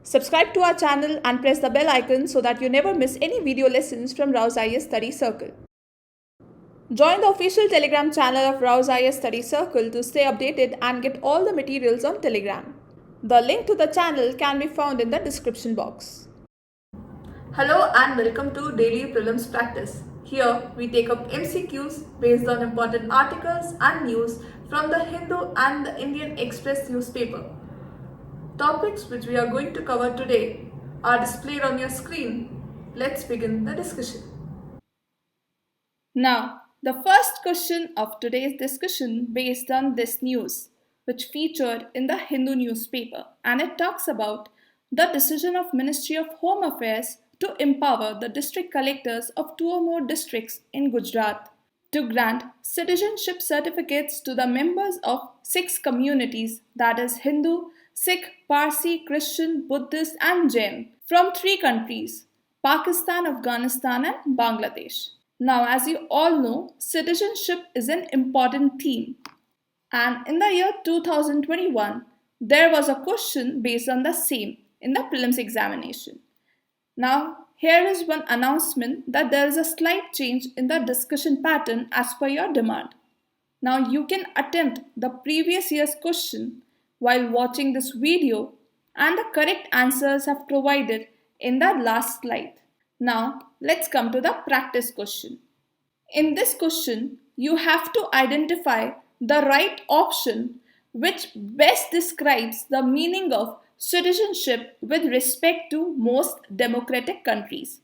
Subscribe to our channel and press the bell icon so that you never miss any video lessons from Rouse IAS Study Circle. Join the official Telegram channel of Rouse IAS Study Circle to stay updated and get all the materials on Telegram. The link to the channel can be found in the description box. Hello and welcome to Daily Prelims Practice. Here we take up MCQs based on important articles and news from the Hindu and the Indian Express newspaper. Topics which we are going to cover today are displayed on your screen. Let's begin the discussion. Now, the first question of today's discussion based on this news, which featured in the Hindu newspaper, and it talks about the decision of Ministry of Home Affairs to empower the district collectors of 2 or more districts in Gujarat to grant citizenship certificates to the members of 6 communities, that is Hindu, Sikh, Parsi, Christian, Buddhist and Jain from 3 countries, Pakistan, Afghanistan and Bangladesh. Now, as you all know, citizenship is an important theme. And in the year 2021, there was a question based on the same in the prelims examination. Now, here is one announcement that there is a slight change in the discussion pattern as per your demand. Now, you can attempt the previous year's question while watching this video, and the correct answers have provided in the last slide. Now, let's come to the practice question. In this question, you have to identify the right option which best describes the meaning of citizenship with respect to most democratic countries.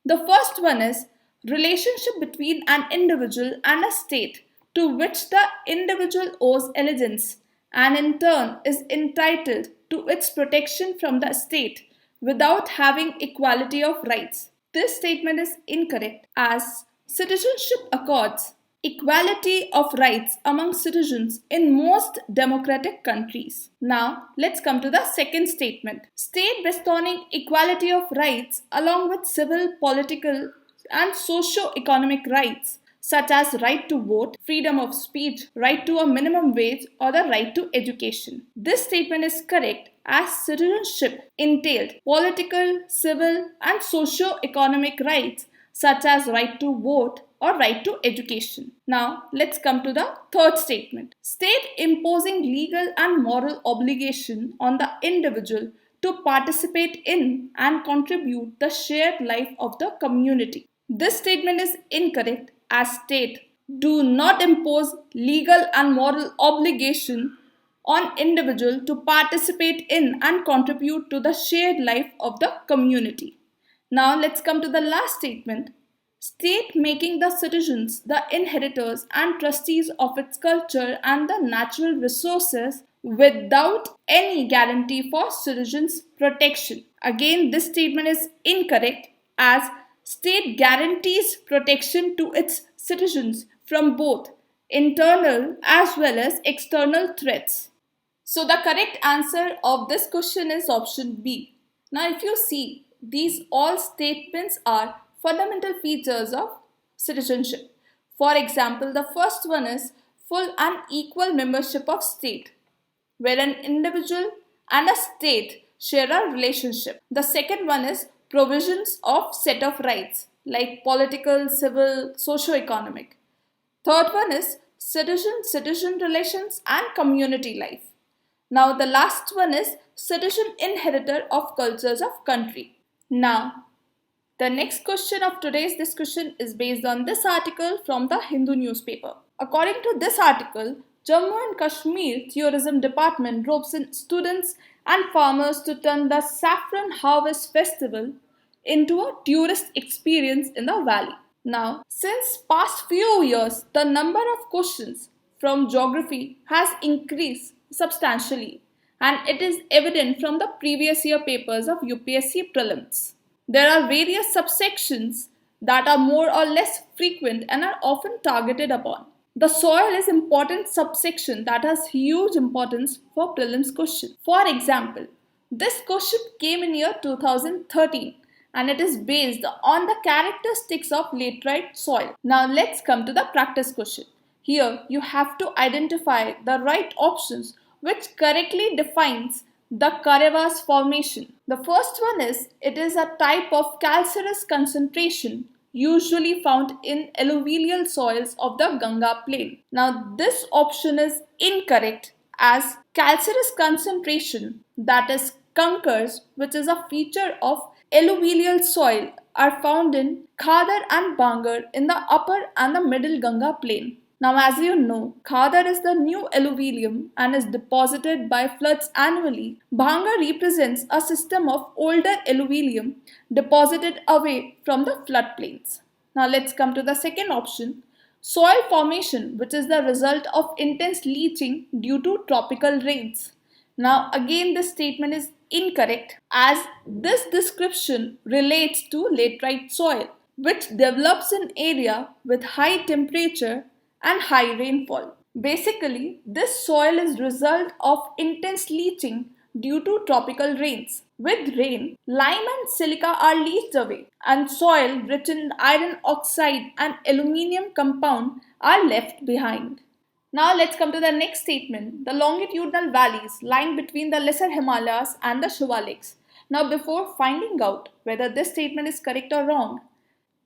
The first one is relationship between an individual and a state to which the individual owes allegiance and in turn is entitled to its protection from the state without having equality of rights. This statement is incorrect as citizenship accords equality of rights among citizens in most democratic countries. Now, let's come to the second statement. State bestowing equality of rights along with civil, political and socio-economic rights such as right to vote, freedom of speech, right to a minimum wage or the right to education. This statement is correct as citizenship entailed political, civil and socio-economic rights such as right to vote or right to education. Now, let's come to the third statement. State imposing legal and moral obligation on the individual to participate in and contribute the shared life of the community. This statement is incorrect as state do not impose legal and moral obligation on individual to participate in and contribute to the shared life of the community. Now let's come to the last statement. State making the citizens the inheritors and trustees of its culture and the natural resources without any guarantee for citizens' protection. Again, this statement is incorrect as state guarantees protection to its citizens from both internal as well as external threats. So the correct answer of this question is option B. Now if you see, these all statements are fundamental features of citizenship. For example, the first one is full and equal membership of state, where an individual and a state share a relationship. The second one is provisions of set of rights like political, civil, socio-economic. Third one is citizen-citizen relations and community life. Now the last one is citizen inheritor of cultures of country. Now the next question of today's discussion is based on this article from the Hindu newspaper. According to this article, Jammu and Kashmir Tourism Department ropes in students and farmers to turn the Saffron Harvest Festival into a tourist experience in the valley. Now, since past few years, the number of questions from geography has increased substantially and it is evident from the previous year papers of UPSC Prelims. There are various subsections that are more or less frequent and are often targeted upon. The soil is important subsection that has huge importance for prelims question. For example, this question came in year 2013 and it is based on the characteristics of laterite soil. Now let's come to the practice question. Here you have to identify the right options which correctly defines the Karewas formation. The first one is, it is a type of calcareous concentration usually found in alluvial soils of the Ganga plain. Now this option is incorrect, as calcareous concentration, that is kankars, which is a feature of alluvial soil, are found in Khadar and Mangarh in the upper and the middle Ganga plain. Now, as you know, Khadar is the new alluvium and is deposited by floods annually. Bhangar represents a system of older alluvium deposited away from the floodplains. Now, let's come to the second option, soil formation, which is the result of intense leaching due to tropical rains. Now, again, this statement is incorrect, as this description relates to laterite soil, which develops in area with high temperature and high rainfall. Basically, this soil is result of intense leaching due to tropical rains. With rain, lime and silica are leached away, and soil rich in iron oxide and aluminium compound are left behind. Now let's come to the next statement, the longitudinal valleys lying between the Lesser Himalayas and the Shivaliks. Now before finding out whether this statement is correct or wrong,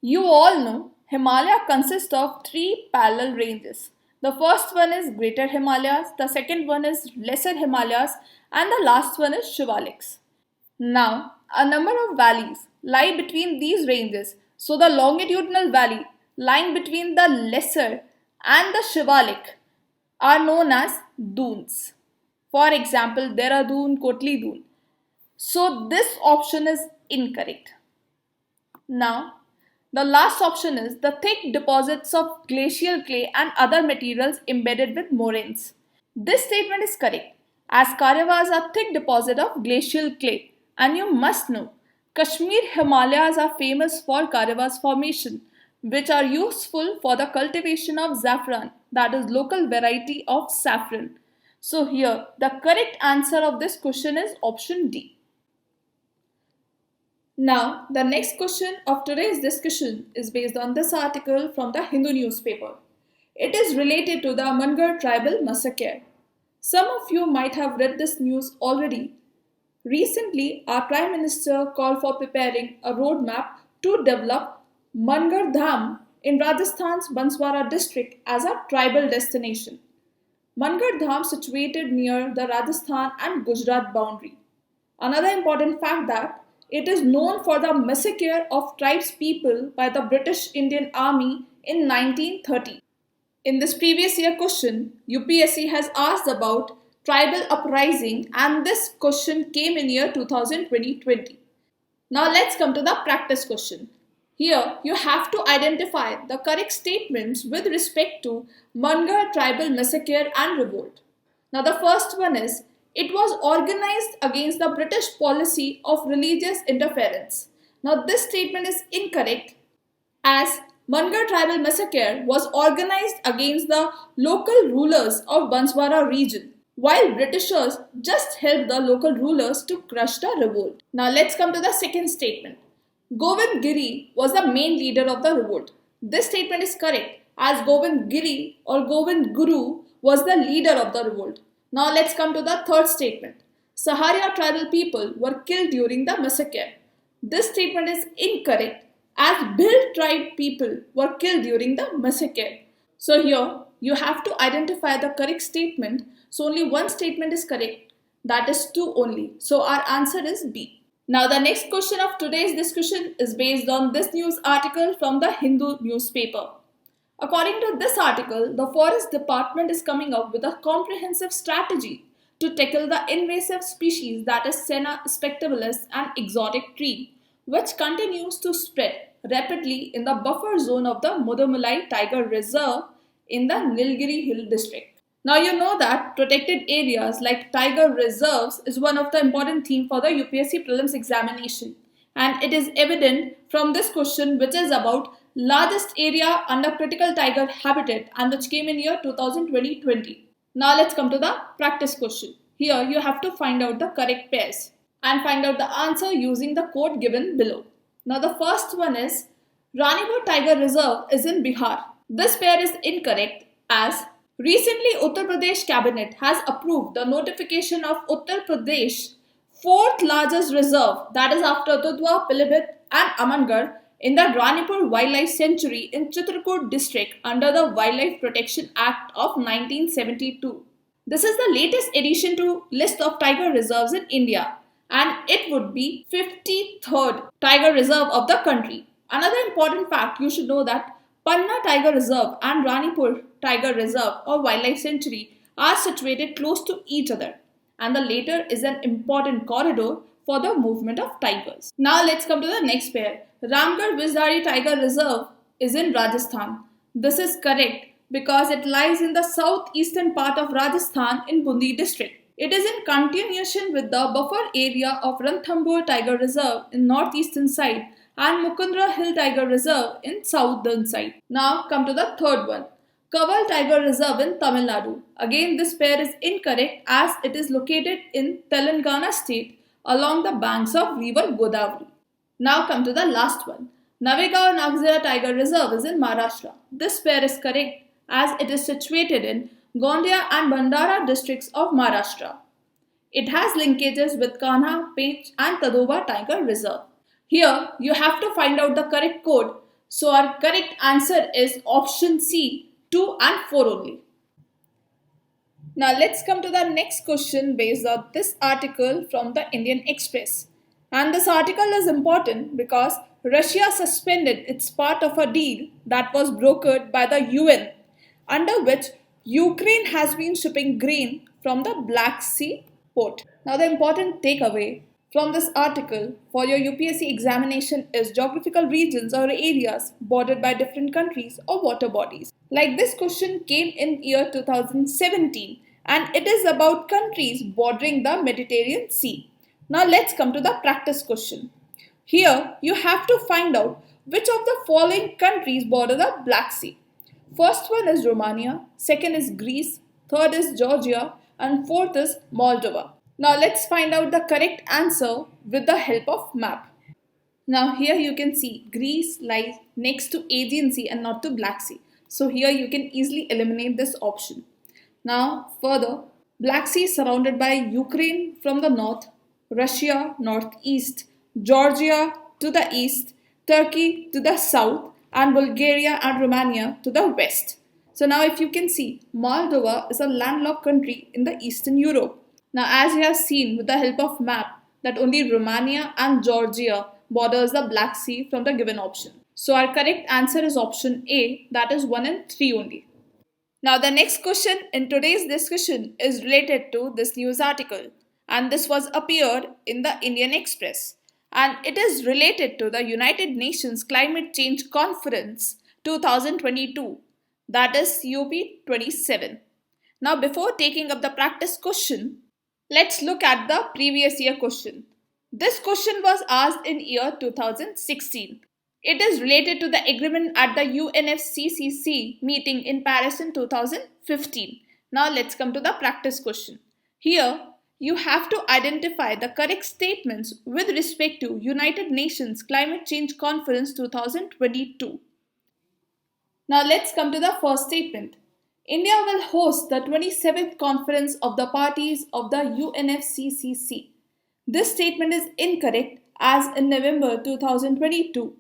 you all know Himalaya consists of three parallel ranges. The first one is Greater Himalayas, the second one is Lesser Himalayas, and the last one is Shivaliks. Now, a number of valleys lie between these ranges, so the longitudinal valley lying between the Lesser and the Shivalik are known as dunes. For example, Dehradun, Kotli Dun. So this option is incorrect. Now, the last option is the thick deposits of glacial clay and other materials embedded with moraines. This statement is correct, as Karewas are thick deposit of glacial clay, and you must know Kashmir Himalayas are famous for Karewas formation, which are useful for the cultivation of saffron, that is local variety of saffron. So here the correct answer of this question is option D. Now, the next question of today's discussion is based on this article from the Hindu newspaper. It is related to the Mangarh tribal massacre. Some of you might have read this news already. Recently, our Prime Minister called for preparing a roadmap to develop Mangarh Dham in Rajasthan's Banswara district as a tribal destination. Mangarh Dham situated near the Rajasthan and Gujarat boundary. Another important fact that it is known for the massacre of tribes people by the British Indian Army in 1930. In this previous year question, UPSC has asked about tribal uprising, and this question came in year 2020. Now let's come to the practice question. Here you have to identify the correct statements with respect to Mangarh tribal massacre and revolt. Now the first one is, it was organized against the British policy of religious interference. Now this statement is incorrect, as Mangarh tribal massacre was organized against the local rulers of Banswara region, while Britishers just helped the local rulers to crush the revolt. Now let's come to the second statement. Govind Giri was the main leader of the revolt. This statement is correct, as Govind Giri or Govind Guru was the leader of the revolt. Now let's come to the third statement. Saharia tribal people were killed during the massacre. This statement is incorrect, as Bhil tribe people were killed during the massacre. So here you have to identify the correct statement. So only one statement is correct, that is 2 only. So our answer is B. Now the next question of today's discussion is based on this news article from the Hindu newspaper. According to this article, the Forest Department is coming up with a comprehensive strategy to tackle the invasive species, that is Senna spectabilis, an exotic tree, which continues to spread rapidly in the buffer zone of the Mudumalai Tiger Reserve in the Nilgiri Hill district. Now you know that protected areas like tiger reserves is one of the important themes for the UPSC Prelims examination, and it is evident from this question, which is about largest area under critical tiger habitat and which came in year 2020. Now let's come to the practice question. Here you have to find out the correct pairs and find out the answer using the code given below. Now the first one is Ranipur Tiger Reserve is in Bihar. This pair is incorrect, as recently Uttar Pradesh cabinet has approved the notification of Uttar Pradesh fourth largest reserve, that is after Dudhwa, Pilibhit and Amangarh, in the Ranipur Wildlife Sanctuary in Chitrakoot district under the Wildlife Protection Act of 1972. This is the latest addition to list of tiger reserves in India, and it would be 53rd tiger reserve of the country. Another important fact you should know that Panna Tiger Reserve and Ranipur Tiger Reserve or Wildlife Sanctuary are situated close to each other, and the latter is an important corridor for the movement of tigers. Now let's come to the next pair. Ramgarh Vizdari Tiger Reserve is in Rajasthan. This is correct because it lies in the southeastern part of Rajasthan in Bundi district. It is in continuation with the buffer area of Ranthambore Tiger Reserve in northeastern side and Mukundra Hill Tiger Reserve in southern side. Now come to the third one. Kaval Tiger Reserve in Tamil Nadu. Again, this pair is incorrect as it is located in Telangana state along the banks of river Godavari. Now come to the last one. Navegaon Nagzira Tiger Reserve is in Maharashtra. This pair is correct as it is situated in Gondia and Bhandara districts of Maharashtra. It has linkages with Kanha, Pench and Tadoba Tiger Reserve. Here you have to find out the correct code. So our correct answer is option C, 2 and 4 only. Now let's come to the next question based on this article from the Indian Express. And this article is important because Russia suspended its part of a deal that was brokered by the UN, under which Ukraine has been shipping grain from the Black Sea port. Now the important takeaway from this article for your UPSC examination is geographical regions or areas bordered by different countries or water bodies. Like this question came in year 2017 and it is about countries bordering the Mediterranean Sea. Now let's come to the practice question. Here you have to find out which of the following countries border the Black Sea. First one is Romania, second is Greece, third is Georgia and fourth is Moldova. Now let's find out the correct answer with the help of map. Now here you can see Greece lies next to Aegean Sea and not to Black Sea. So here you can easily eliminate this option. Now further, Black Sea is surrounded by Ukraine from the north, Russia northeast, Georgia to the east, Turkey to the south and Bulgaria and Romania to the west. So now if you can see, Moldova is a landlocked country in the Eastern Europe. Now as you have seen with the help of map that only Romania and Georgia borders the Black Sea from the given option. So our correct answer is option A, that is 1 and 3 only. Now the next question in today's discussion is related to this news article and this was appeared in the Indian Express and it is related to the United Nations Climate Change Conference 2022, that is COP27. Now before taking up the practice question, let's look at the previous year question. This question was asked in year 2016. It is related to the agreement at the UNFCCC meeting in Paris in 2015. Now let's come to the practice question. Here you have to identify the correct statements with respect to United Nations Climate Change Conference 2022. Now let's come to the first statement. India will host the 27th conference of the parties of the UNFCCC. This statement is incorrect as in November 2022,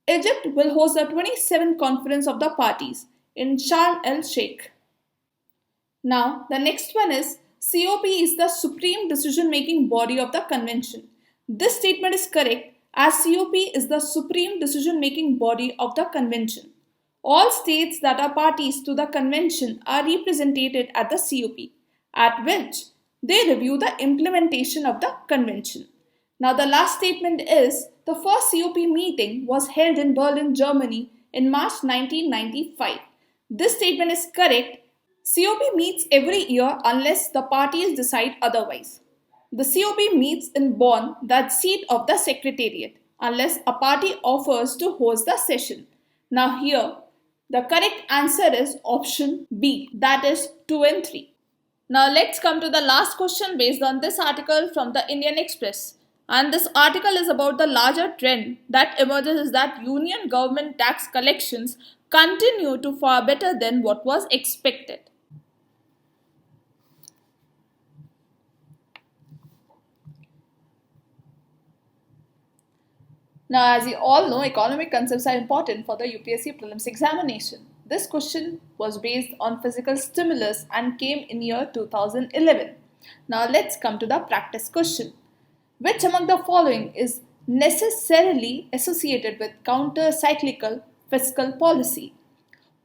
Egypt will host the 27th conference of the parties in Sharm el-Sheikh. Now the next one is COP is the supreme decision-making body of the convention. This statement is correct as COP is the supreme decision-making body of the convention. All states that are parties to the convention are represented at the COP, at which they review the implementation of the convention. Now the last statement is the first COP meeting was held in Berlin, Germany in March 1995. This statement is correct. COP meets every year unless the parties decide otherwise. The COP meets in Bonn, the seat of the Secretariat, unless a party offers to host the session. Now here, the correct answer is option B, that is 2 and 3. Now let's come to the last question based on this article from the Indian Express. And this article is about the larger trend that emerges is that union government tax collections continue to far better than what was expected. Now, as you all know, economic concepts are important for the UPSC Prelims examination. This question was based on physical stimulus and came in year 2011. Now, let's come to the practice question. Which among the following is necessarily associated with counter-cyclical fiscal policy?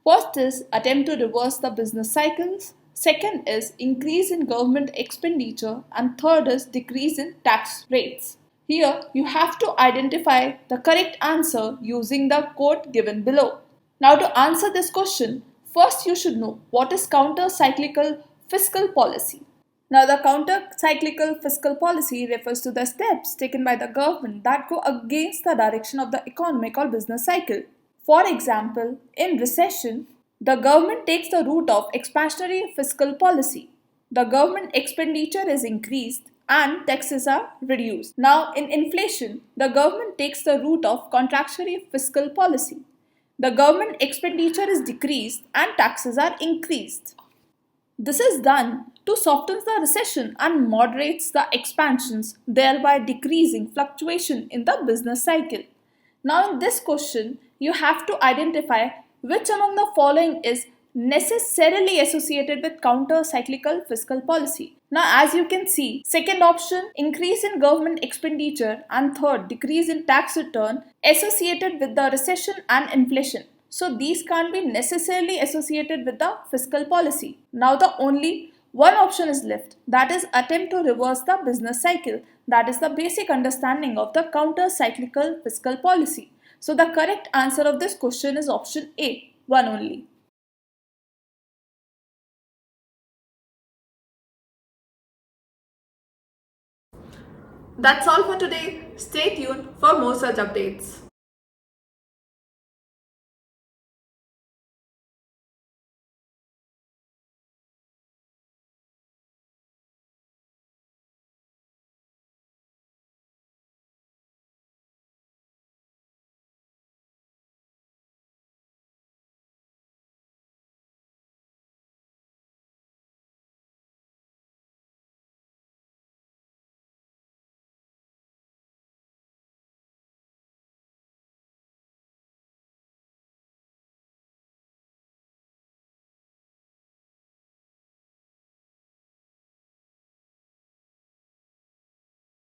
First is attempt to reverse the business cycles. Second is increase in government expenditure. And third is decrease in tax rates. Here you have to identify the correct answer using the quote given below. Now to answer this question, first you should know what is counter-cyclical fiscal policy. Now the counter-cyclical fiscal policy refers to the steps taken by the government that go against the direction of the economic or business cycle. For example, in recession, the government takes the route of expansionary fiscal policy. The government expenditure is increased and taxes are reduced. Now, in inflation, the government takes the route of contractionary fiscal policy. The government expenditure is decreased and taxes are increased. This is done to soften the recession and moderates the expansions, thereby decreasing fluctuation in the business cycle. Now in this question, you have to identify which among the following is necessarily associated with counter-cyclical fiscal policy. Now as you can see, second option, increase in government expenditure, and third, decrease in tax return associated with the recession and inflation. So these can't be necessarily associated with the fiscal policy. Now the only one option is left, that is attempt to reverse the business cycle. That is the basic understanding of the counter-cyclical fiscal policy. So the correct answer of this question is option A, one only. That's all for today. Stay tuned for more such updates.